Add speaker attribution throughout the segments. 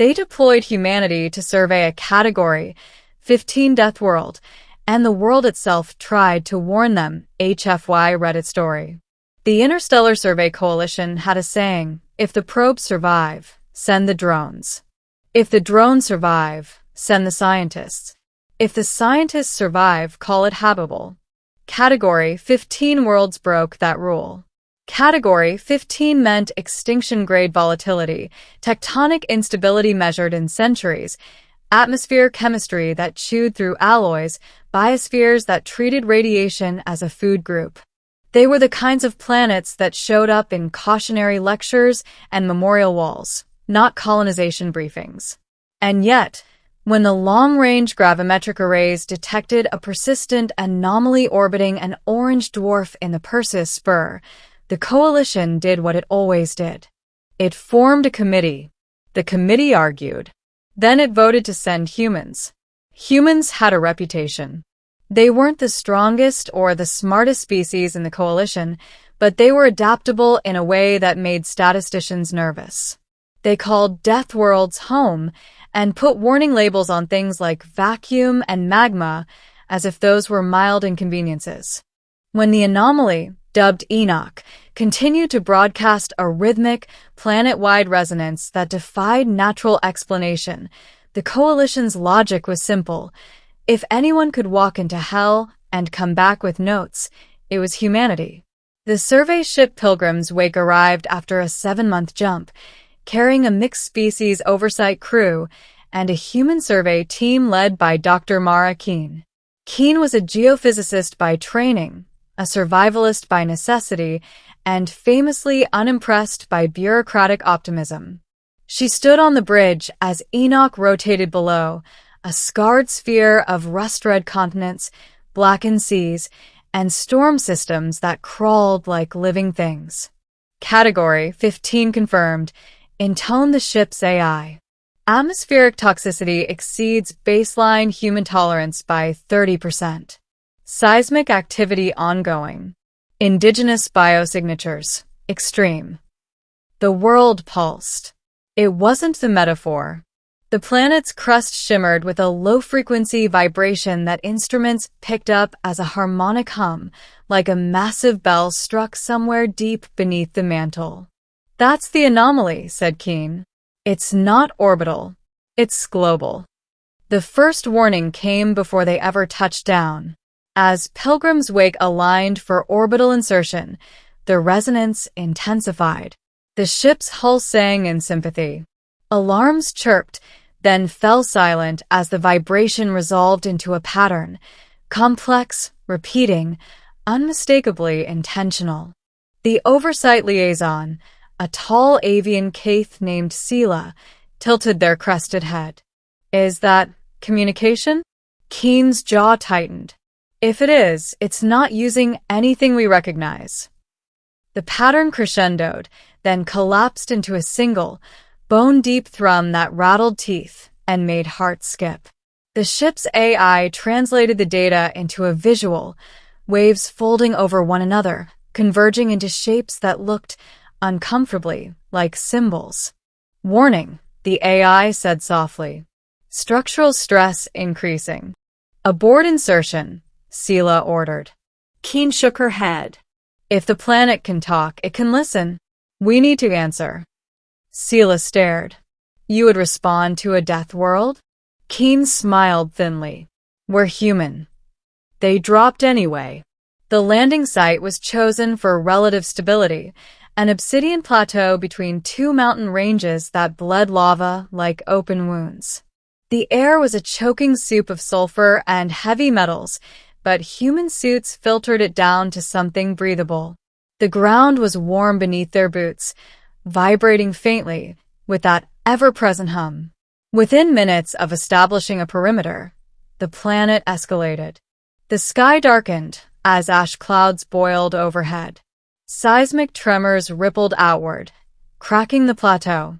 Speaker 1: They deployed humanity to survey a Category-15 Deathworld, and the world itself tried to warn them. HFY Reddit story. The Interstellar Survey Coalition had a saying, if the probes survive, send the drones. If the drones survive, send the scientists. If the scientists survive, call it habitable. Category-15 worlds broke that rule. Category-15 meant extinction-grade volatility, tectonic instability measured in centuries, atmosphere chemistry that chewed through alloys, biospheres that treated radiation as a food group. They were the kinds of planets that showed up in cautionary lectures and memorial walls, not colonization briefings. And yet, when the long-range gravimetric arrays detected a persistent anomaly orbiting an orange dwarf in the Perseus Spur, the coalition did what it always did. It formed a committee. The committee argued. Then it voted to send humans. Humans had a reputation. They weren't the strongest or the smartest species in the coalition, but they were adaptable in a way that made statisticians nervous. They called death worlds home and put warning labels on things like vacuum and magma as if those were mild inconveniences. When the anomaly, dubbed Enoch, continued to broadcast a rhythmic, planet-wide resonance that defied natural explanation, the coalition's logic was simple. If anyone could walk into hell and come back with notes, it was humanity. The survey ship Pilgrim's Wake arrived after a 7-month jump, carrying a mixed-species oversight crew and a human survey team led by Dr. Mara Keene. Keene was a geophysicist by training, a survivalist by necessity, and famously unimpressed by bureaucratic optimism. She stood on the bridge as Enoch rotated below, a scarred sphere of rust-red continents, blackened seas, and storm systems that crawled like living things. Category-15 confirmed, intoned the ship's AI. Atmospheric toxicity exceeds baseline human tolerance by 30%. Seismic activity ongoing. Indigenous biosignatures. Extreme. The world pulsed. It wasn't the metaphor. The planet's crust shimmered with a low-frequency vibration that instruments picked up as a harmonic hum, like a massive bell struck somewhere deep beneath the mantle. That's the anomaly, said Keene. It's not orbital. It's global. The first warning came before they ever touched down. As Pilgrim's Wake aligned for orbital insertion, the resonance intensified. The ship's hull sang in sympathy. Alarms chirped, then fell silent as the vibration resolved into a pattern, complex, repeating, unmistakably intentional. The oversight liaison, a tall avian caith named Sela, tilted their crested head. Is that communication? Keene's jaw tightened. If it is, it's not using anything we recognize. The pattern crescendoed, then collapsed into a single, bone-deep thrum that rattled teeth and made hearts skip. The ship's AI translated the data into a visual, waves folding over one another, converging into shapes that looked uncomfortably like symbols. Warning, the AI said softly. Structural stress increasing. Abort insertion, Sela ordered. Keene shook her head. If the planet can talk, it can listen. We need to answer. Sela stared. You would respond to a death world? Keene smiled thinly. We're human. They dropped anyway. The landing site was chosen for relative stability, an obsidian plateau between two mountain ranges that bled lava like open wounds. The air was a choking soup of sulfur and heavy metals, but human suits filtered it down to something breathable. The ground was warm beneath their boots, vibrating faintly with that ever-present hum. Within minutes of establishing a perimeter, the planet escalated. The sky darkened as ash clouds boiled overhead. Seismic tremors rippled outward, cracking the plateau.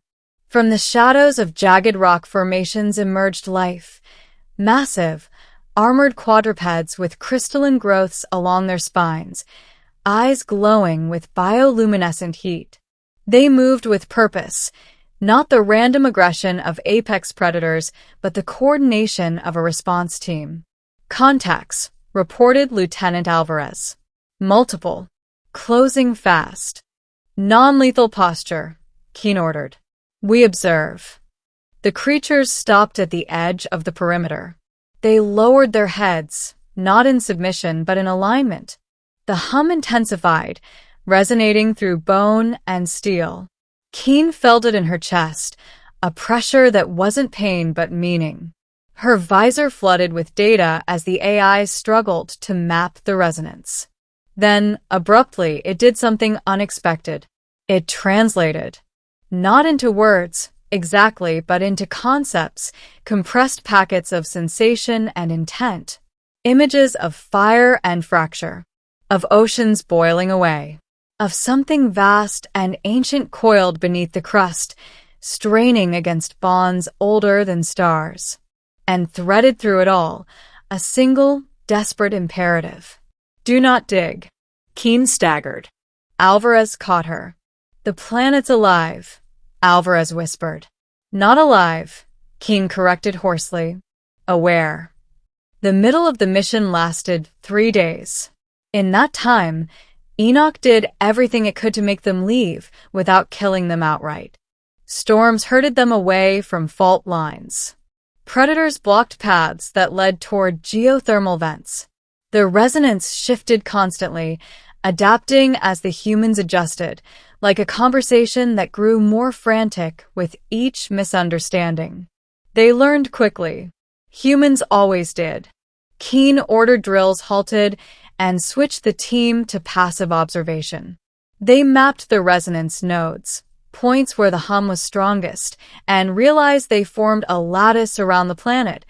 Speaker 1: From the shadows of jagged rock formations emerged life, massive, armored quadrupeds with crystalline growths along their spines, eyes glowing with bioluminescent heat. They moved with purpose, Not the random aggression of apex predators, but the coordination of a response team. Contacts, reported Lieutenant Alvarez. Multiple. Closing fast. Non-lethal posture, Keen ordered. We observe. The creatures stopped at the edge of the perimeter. They lowered their heads, not in submission but in alignment. The hum intensified, resonating through bone and steel. Keen felt it in her chest, a pressure that wasn't pain but meaning. Her visor flooded with data as the AI struggled to map the resonance. Then, abruptly, it did something unexpected. It translated. Not into words, exactly, but into concepts, compressed packets of sensation and intent. Images of fire and fracture. Of oceans boiling away. Of something vast and ancient coiled beneath the crust, straining against bonds older than stars. And threaded through it all, a single, desperate imperative. Do not dig. Keen staggered. Alvarez caught her. The planet's alive, Alvarez whispered. Not alive, Keen corrected hoarsely. Aware. The middle of the mission lasted 3 days. In that time, Enoch did everything it could to make them leave without killing them outright. Storms herded them away from fault lines. Predators blocked paths that led toward geothermal vents. The resonance shifted constantly, adapting as the humans adjusted, like a conversation that grew more frantic with each misunderstanding. They learned quickly. Humans always did. Keen ordered drills halted and switched the team to passive observation. They mapped the resonance nodes, points where the hum was strongest, and realized they formed a lattice around the planet,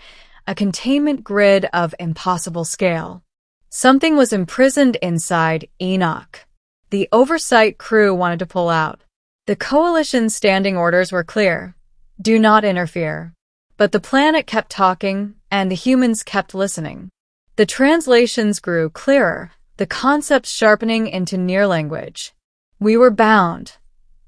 Speaker 1: a containment grid of impossible scale. Something was imprisoned inside Enoch. The oversight crew wanted to pull out. The Coalition's standing orders were clear. Do not interfere. But the planet kept talking, and the humans kept listening. The translations grew clearer, the concepts sharpening into near language. We were bound.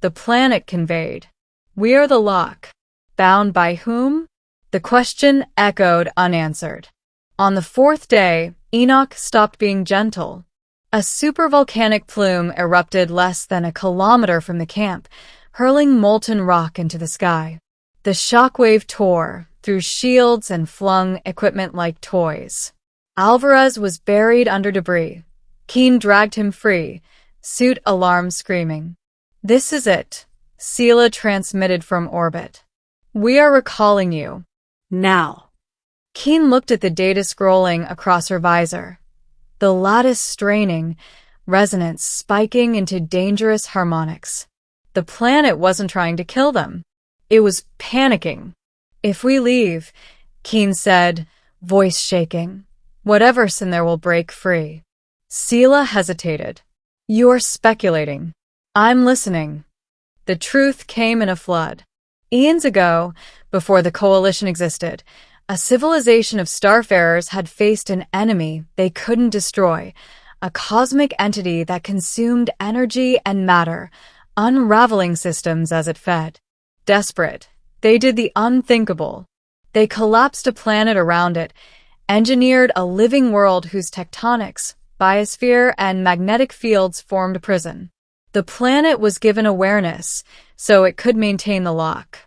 Speaker 1: The planet conveyed. We are the lock. Bound by whom? The question echoed unanswered. On the 4th day, Enoch stopped being gentle. A supervolcanic plume erupted less than a kilometer from the camp, hurling molten rock into the sky. The shockwave tore through shields and flung equipment like toys. Alvarez was buried under debris. Keen dragged him free, suit alarm screaming. This is it, Sela transmitted from orbit. We are recalling you. Now. Keen looked at the data scrolling across her visor. The lattice straining, resonance spiking into dangerous harmonics. The planet wasn't trying to kill them. It was panicking. If we leave, Keen said, voice shaking, whatever's in there will break free. Sela hesitated. You're speculating. I'm listening. The truth came in a flood. Eons ago, before the Coalition existed, a civilization of starfarers had faced an enemy they couldn't destroy, a cosmic entity that consumed energy and matter, unraveling systems as it fed. Desperate, they did the unthinkable. They collapsed a planet around it, engineered a living world whose tectonics, biosphere, and magnetic fields formed a prison. The planet was given awareness, so it could maintain the lock.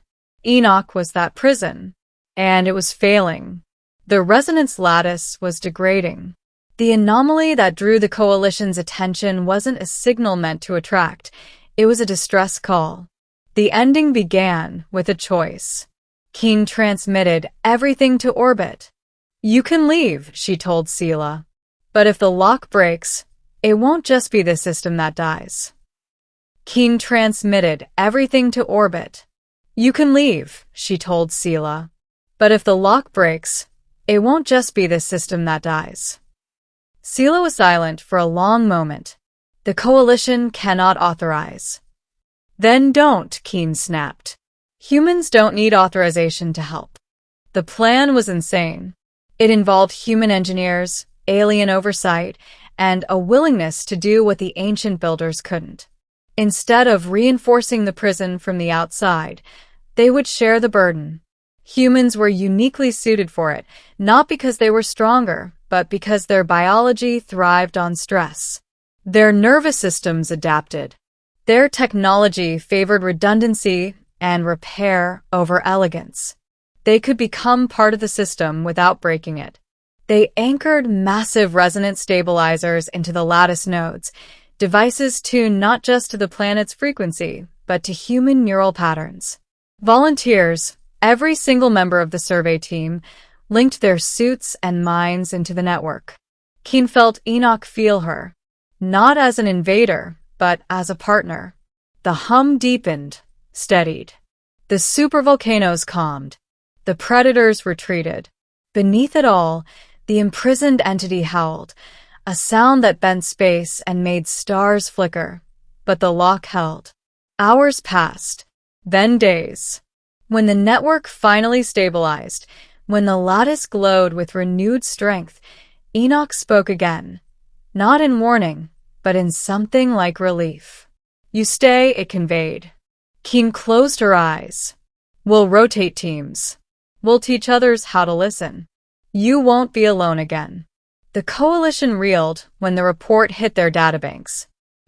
Speaker 1: Enoch was that prison. And it was failing. The resonance lattice was degrading. The anomaly that drew the Coalition's attention wasn't a signal meant to attract. It was a distress call. The ending began with a choice. Keen transmitted everything to orbit. You can leave, she told Sela. But if the lock breaks, it won't just be the system that dies. Keen transmitted everything to orbit. You can leave, she told Sela. But if the lock breaks, it won't just be the system that dies. Sela was silent for a long moment. The Coalition cannot authorize. Then don't, Keen snapped. Humans don't need authorization to help. The plan was insane. It involved human engineers, alien oversight, and a willingness to do what the ancient builders couldn't. Instead of reinforcing the prison from the outside, they would share the burden. Humans were uniquely suited for it, not because they were stronger, but because their biology thrived on stress. Their nervous systems adapted. Their technology favored redundancy and repair over elegance. They could become part of the system without breaking it. They anchored massive resonance stabilizers into the lattice nodes, devices tuned not just to the planet's frequency, but to human neural patterns. Volunteers, every single member of the survey team, linked their suits and minds into the network. Keen felt Enoch feel her, not as an invader, but as a partner. The hum deepened, steadied. The supervolcanoes calmed. The predators retreated. Beneath it all, the imprisoned entity howled, a sound that bent space and made stars flicker. But the lock held. Hours passed, then days. When the network finally stabilized, when the lattice glowed with renewed strength, Enoch spoke again, not in warning, but in something like relief. "You stay," it conveyed. Keen closed her eyes. "We'll rotate teams. We'll teach others how to listen. You won't be alone again." The coalition reeled when the report hit their databanks.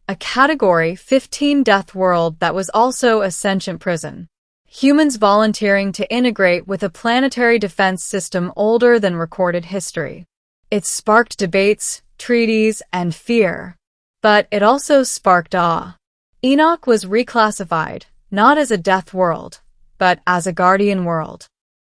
Speaker 1: A Category-15 Deathworld that was also a sentient prison. Humans volunteering to integrate with a planetary defense system older than recorded history. It sparked debates, treaties, and fear. But it also sparked awe. Enoch was reclassified, not as a death world, but as a guardian world.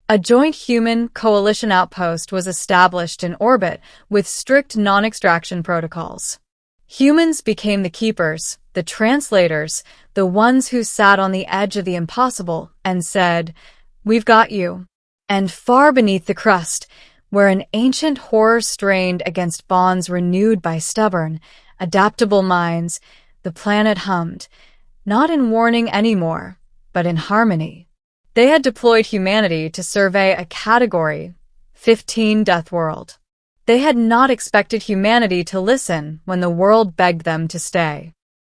Speaker 1: A joint human coalition outpost was established in orbit with strict non-extraction protocols. Humans became the keepers, the translators, the ones who sat on the edge of the impossible and said, "We've got you." And far beneath the crust, where an ancient horror strained against bonds renewed by stubborn, adaptable minds, the planet hummed, not in warning anymore, but in harmony. They had deployed humanity to survey a Category-15 Deathworld. They had not expected humanity to listen when the world begged them to stay.